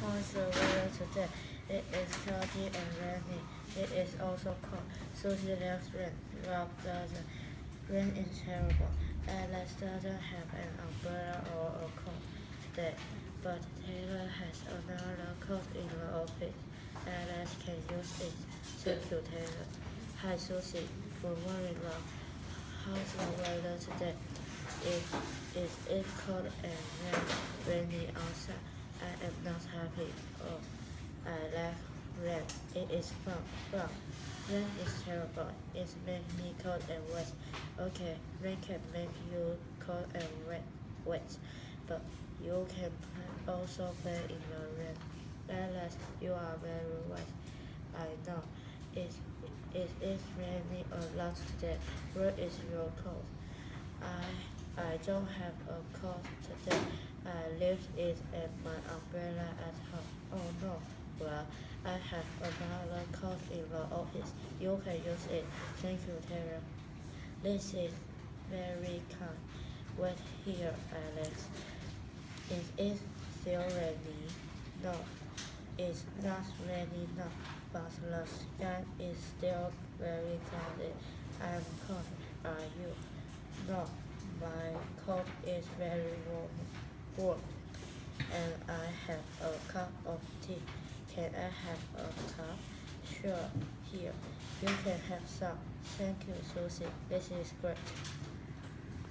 How's the weather today? It is cloudy and rainy. It is also cold. Susie likes rain. Rob doesn't. Rain is terrible. Alex doesn't have an umbrella or a coat today, but Taylor has another coat in the office. Alex can use it. Thank you, Taylor. Hi, Susie. Good morning, Rob. How's the weather today? It cold and rainy outside. I am not happy. Oh, I like rain. It is fun. Well, rain is terrible. It makes me cold and wet. Okay, rain can make you cold and wet, but you can also play in the rain. Alex, you are very wet. I know. It is raining a lot today. Where is your coat? I don't have a coat today. I left it and my umbrella at home. Oh no. Well, I have another coat in the office. You can use it. Thank you, Taylor. This is very kind. Wait here, Alex. Is it still raining? No, it's not raining now, but the sky is still very cloudy. I'm cold. Are you? No, my coat is very warm, and I have a cup of tea. Can I have a cup? Sure, here. You can have some. Thank you, Susie. This is great.